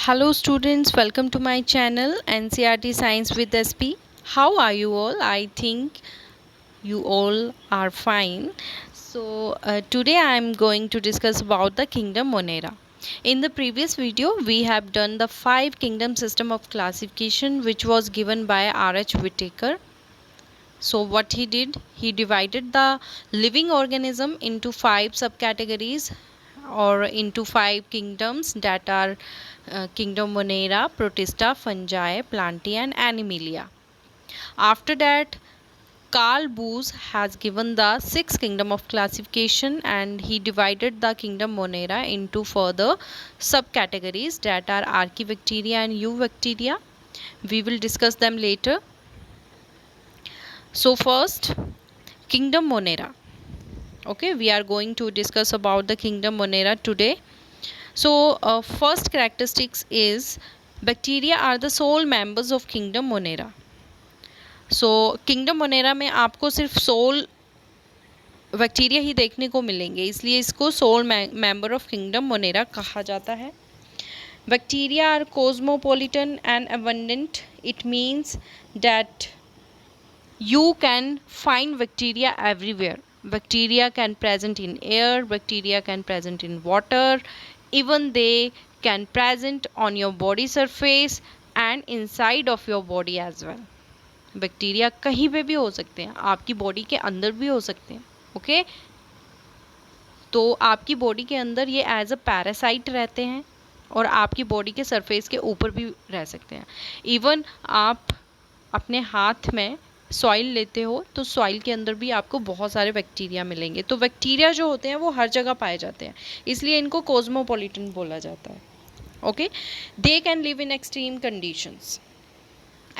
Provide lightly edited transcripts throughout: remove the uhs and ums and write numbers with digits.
Hello students, welcome to my channel NCERT Science with SP. How are you all? I think you all are fine. So today I am going to discuss about the kingdom Monera. In the previous video we have done the 5 kingdom system of classification which was given by R.H. Whittaker. So what he did, he divided the living organism into 5 subcategories or into 5 kingdoms that are kingdom Monera, Protista, Fungi, Plantae and Animalia. After that, Carl Booth has given the 6th kingdom of classification and he divided the kingdom Monera into further subcategories that are Archaebacteria and Eubacteria. We will discuss them later. So first, kingdom Monera. Okay, we are going to discuss about the kingdom Monera today. So first characteristics is bacteria are the sole members of kingdom Monera. So kingdom Monera में आपको सिर्फ soul bacteria ही देखने को मिलेंगे, इसलिए इसको sole member of kingdom Monera कहा जाता है. Bacteria are cosmopolitan and abundant. It means that you can find bacteria everywhere. Bacteria can present in air, bacteria can present in water, even they can present on your body surface and inside of your body as well. Bacteria कहीं पे भी हो सकते हैं, आपकी body के अंदर भी हो सकते हैं. ओके, तो आपकी बॉडी के अंदर ये एज अ पैरासाइट रहते हैं और आपकी बॉडी के सरफेस के ऊपर भी रह सकते हैं. इवन आप अपने हाथ में सॉइल लेते हो तो सॉइल के अंदर भी आपको बहुत सारे बैक्टीरिया मिलेंगे. तो बैक्टीरिया जो होते हैं वो हर जगह पाए जाते हैं, इसलिए इनको कॉस्मोपॉलिटन बोला जाता है. Okay, they can live in extreme conditions.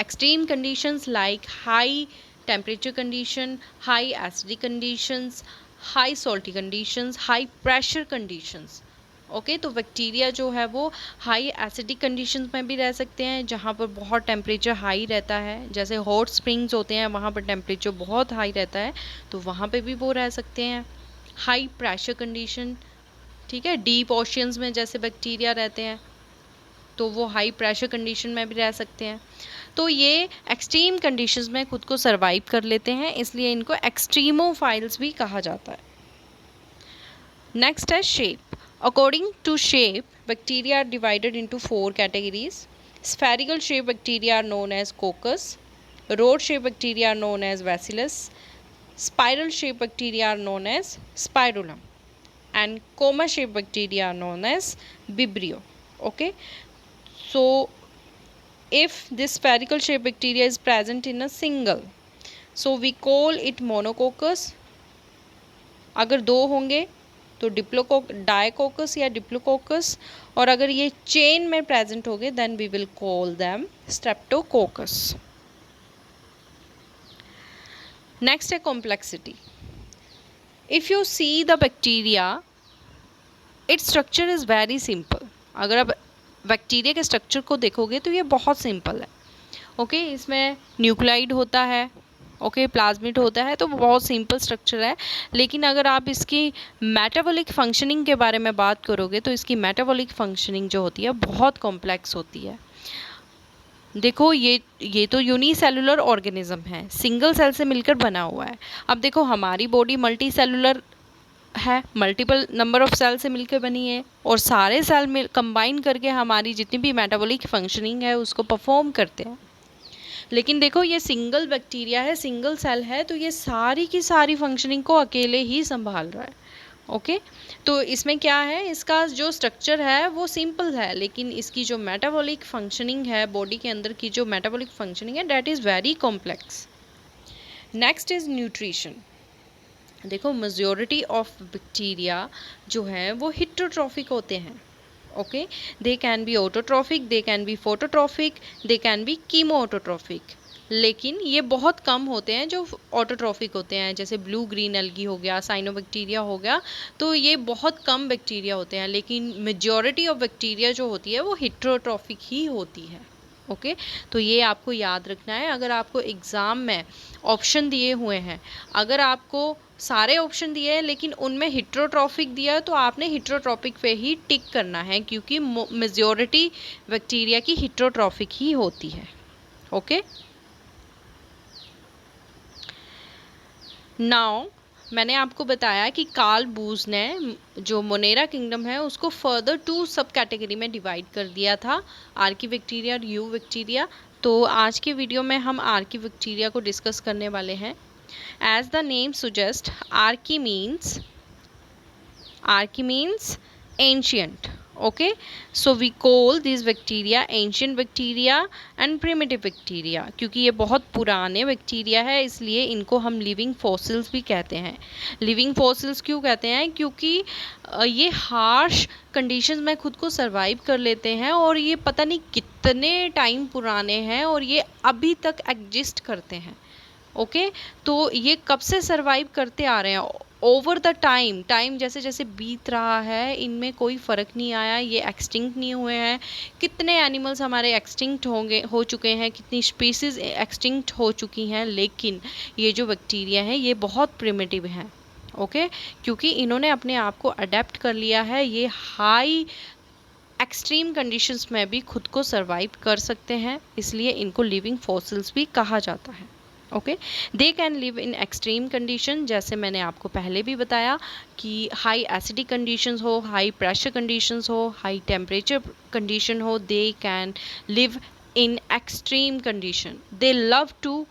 Extreme conditions like high temperature condition, high acidic conditions, high salty conditions, high pressure conditions. Okay, तो बैक्टीरिया जो है वो हाई एसिडिक कंडीशंस में भी रह सकते हैं जहाँ पर बहुत टेम्परेचर हाई रहता है. जैसे हॉट स्प्रिंग्स होते हैं वहाँ पर टेम्परेचर बहुत हाई रहता है, तो वहाँ पे भी वो रह सकते हैं. हाई प्रेशर कंडीशन, ठीक है, डीप ओशियंस में जैसे बैक्टीरिया रहते हैं तो वो हाई प्रेशर कंडीशन में भी रह सकते हैं. तो ये एक्सट्रीम कंडीशंस में खुद को सरवाइव कर लेते हैं, इसलिए इनको एक्सट्रीमोफाइल्स भी कहा जाता है. नेक्स्ट है shape. According to shape bacteria are divided into 4 categories. Spherical shape bacteria are known as coccus, rod shape bacteria are known as bacillus, spiral shape bacteria are known as spirillum and coma shaped bacteria are known as vibrio. Okay, so if this spherical shaped bacteria is present in a single, so we call it monococcus. अगर दो होंगे तो डायकोकस या diplococcus, और अगर ये chain में present हो गए then we will call them streptococcus. Next है complexity. If you see the bacteria its structure is very simple. अगर आप बैक्टीरिया के स्ट्रक्चर को देखोगे तो ये बहुत सिंपल है. ओके, इसमें न्यूक्लियाइड होता है, ओके, प्लाज्मिड होता है, तो बहुत सिंपल स्ट्रक्चर है. लेकिन अगर आप इसकी मेटाबॉलिक फंक्शनिंग के बारे में बात करोगे तो इसकी मेटाबॉलिक फंक्शनिंग जो होती है बहुत कॉम्प्लेक्स होती है. देखो ये तो यूनिसेलुलर ऑर्गेनिज्म है, सिंगल सेल से मिलकर बना हुआ है. अब देखो हमारी बॉडी मल्टी सेलुलर है, मल्टीपल नंबर ऑफ सेल से मिलकर बनी है और सारे सेल में कंबाइन करके हमारी जितनी भी मेटाबॉलिक फंक्शनिंग है उसको परफॉर्म करते हैं. लेकिन देखो ये सिंगल बैक्टीरिया है, सिंगल सेल है, तो ये सारी की सारी फंक्शनिंग को अकेले ही संभाल रहा है. ओके, तो इसमें क्या है, इसका जो स्ट्रक्चर है वो सिंपल है, लेकिन इसकी जो मेटाबॉलिक फंक्शनिंग है, बॉडी के अंदर की जो मेटाबॉलिक फंक्शनिंग है, that is very complex. Next is nutrition. देखो मेजॉरिटी ऑफ बैक्टीरिया जो है वो हिट्रोट्रॉफिक होते हैं. Okay, they can be autotrophic, they can be phototrophic, they can be chemoautotrophic. लेकिन ये बहुत कम होते हैं जो ऑटोट्रॉफिक होते हैं, जैसे ब्लू ग्रीन एल्गी हो गया, साइनोबैक्टीरिया हो गया, तो ये बहुत कम बैक्टीरिया होते हैं. लेकिन मेजॉरिटी ऑफ बैक्टीरिया जो होती है वो हिट्रोट्रॉफिक ही होती है. ओके, तो ये आपको याद रखना है। अगर आपको एग्ज़ाम में ऑप्शन दिए हुए हैं, अगर आपको सारे ऑप्शन दिए हैं लेकिन उनमें हिट्रोट्रॉफिक दिया है, तो आपने हिट्रोट्रॉफिक पे ही टिक करना है, क्योंकि मेजॉरिटी बैक्टीरिया की हिट्रोट्रॉफिक ही होती है। ओके, नाउ मैंने आपको बताया कि कार्ल बूज ने जो मोनेरा किंगडम है उसको फर्दर 2 सब कैटेगरी में डिवाइड कर दिया था, आर्की बैक्टीरिया और यू बैक्टीरिया। तो आज की वीडियो में हम आर्की बैक्टीरिया को डिस्कस करने वाले हैं। As the name suggest, archae means ancient. Okay, so we call these bacteria ancient bacteria and primitive bacteria, क्योंकि ये बहुत पुराने बैक्टीरिया है, इसलिए इनको हम लिविंग फॉसिल्स भी कहते हैं। लिविंग फॉसिल्स क्यों कहते हैं? क्योंकि ये हार्श कंडीशंस में खुद को सरवाइव कर लेते हैं, और ये पता नहीं कितने टाइम पुराने हैं और ये अभी तक एग्जिस्ट करते हैं। ओके, तो ये कब से सरवाइव करते आ रहे हैं? ओवर द टाइम जैसे जैसे बीत रहा है, इनमें कोई फ़र्क नहीं आया, ये एक्सटिंक्ट नहीं हुए हैं। कितने एनिमल्स हमारे एक्सटिंक्ट हो चुके हैं, कितनी स्पीसीज़ एक्सटिंक्ट हो चुकी हैं, लेकिन ये जो बैक्टीरिया हैं ये बहुत प्रिमिटिव हैं। ओके, क्योंकि इन्होंने अपने आप को अडेप्ट कर लिया है, ये हाई एक्सट्रीम कंडीशंस में भी खुद को सरवाइव कर सकते हैं, इसलिए इनको लिविंग फॉसिल्स भी कहा जाता है। Okay, they can live in extreme condition, जैसे मैंने आपको पहले भी बताया कि हाई एसिडिक कंडीशंस हो, हाई प्रेशर कंडीशंस हो, हाई टेम्परेचर कंडीशन हो, they can live in extreme condition, they love to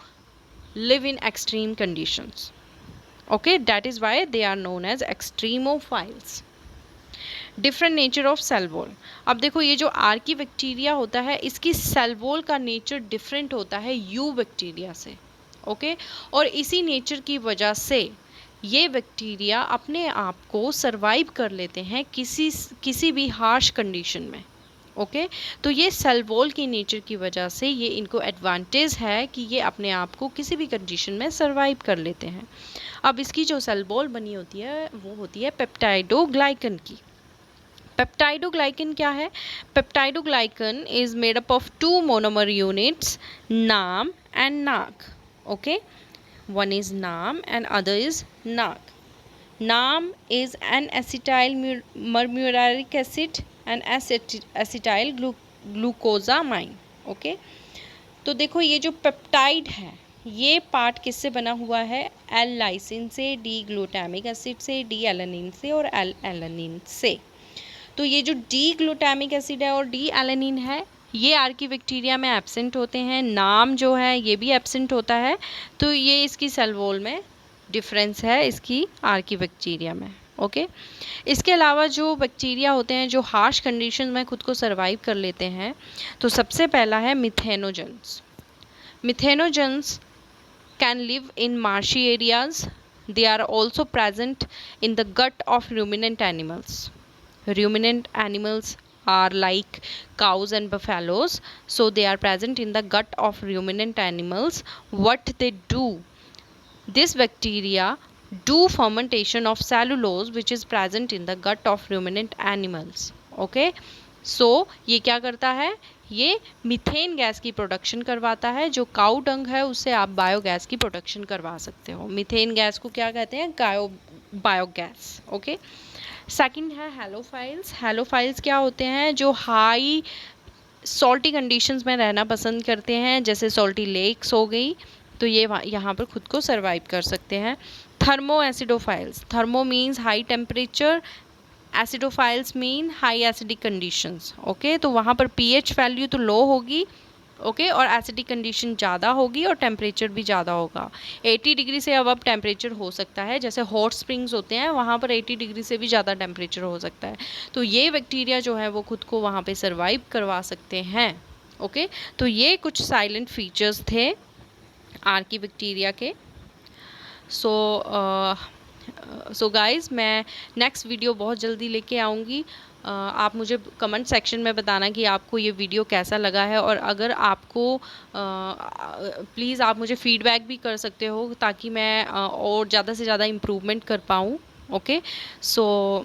live in extreme conditions. Okay, that is why they are known as extremophiles. Different nature of cell wall. अब देखो, ये जो archae bacteria होता है इसकी cell wall का nature different होता है यू बैक्टीरिया से। ओके, और इसी नेचर की वजह से ये बैक्टीरिया अपने आप को सरवाइव कर लेते हैं किसी भी हार्श कंडीशन में। ओके, तो ये सेल वॉल की नेचर की वजह से ये इनको एडवांटेज है कि ये अपने आप को किसी भी कंडीशन में सरवाइव कर लेते हैं। अब इसकी जो सेल वॉल बनी होती है वो होती है पेप्टाइडोग्लाइकन की। पेप्टाइडोग्लाइकन क्या है? Peptidoglycan is made up of 2 monomer units, नाम एंड नाक. Okay, one is NAM and other is NAC. NAM is an acetyl murmuric acid and acetyl glucosamine. Okay, तो देखो ये जो पेप्टाइड है ये पार्ट किससे बना हुआ है? एल लाइसिन से, डी ग्लूटामिक एसिड से, डी एलानिन से और एल एलानिन से। तो ये जो डी ग्लूटामिक एसिड है और डी एलानिन है ये आर्की बैक्टीरिया में एब्सेंट होते हैं। नाम जो है ये भी एब्सेंट होता है, तो ये इसकी सेल वॉल में डिफरेंस है इसकी आर्की बैक्टीरिया में। ओके, इसके अलावा जो बैक्टीरिया होते हैं जो हार्श कंडीशन में खुद को सरवाइव कर लेते हैं, तो सबसे पहला है methanogens. Methanogens can live in marshy areas, they are also present in the gut of ruminant animals. Ruminant animals are like cows and buffaloes, so they are present in the gut of ruminant animals. What they do, this bacteria do fermentation of cellulose which is present in the gut of ruminant animals. Okay, so ये क्या करता है? ये methane gas की production करवाता है। जो cow dung है उससे आप बायोगैस की प्रोडक्शन करवा सकते हो। मीथेन गैस को क्या कहते हैं? बायोगैस। ओके, सेकंड है हेलोफाइल्स। हेलोफाइल्स क्या होते हैं? जो हाई सॉल्टी कंडीशंस में रहना पसंद करते हैं, जैसे सॉल्टी लेक्स हो गई, तो ये यहाँ पर खुद को सरवाइव कर सकते हैं। Thermo acidophiles, thermo means high temperature, acidophiles mean high acidic conditions. Okay, तो वहाँ पर पीएच वैल्यू तो लो होगी, ओके, और एसिडिक कंडीशन ज़्यादा होगी और टेम्परेचर भी ज़्यादा होगा। 80 डिग्री से अब टेम्परेचर हो सकता है, जैसे हॉट स्प्रिंग्स होते हैं वहाँ पर 80 डिग्री से भी ज़्यादा टेम्परेचर हो सकता है। तो ये बैक्टीरिया जो है वो खुद को वहाँ पे सरवाइव करवा सकते हैं। ओके, तो ये कुछ साइलेंट फीचर्स थे आर्की बैक्टीरिया के। सो गाइज़, मैं नेक्स्ट वीडियो बहुत जल्दी लेके आऊँगी। आप मुझे कमेंट सेक्शन में बताना कि आपको ये वीडियो कैसा लगा है, और अगर आपको प्लीज़ आप मुझे फ़ीडबैक भी कर सकते हो ताकि मैं और ज़्यादा से ज़्यादा इम्प्रूवमेंट कर पाऊँ। Okay, so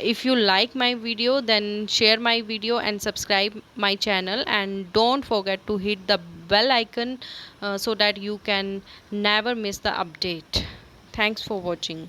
if you like my video, then share my video and subscribe my channel, and don't forget to hit the bell icon so that you can never miss the update. Thanks for watching.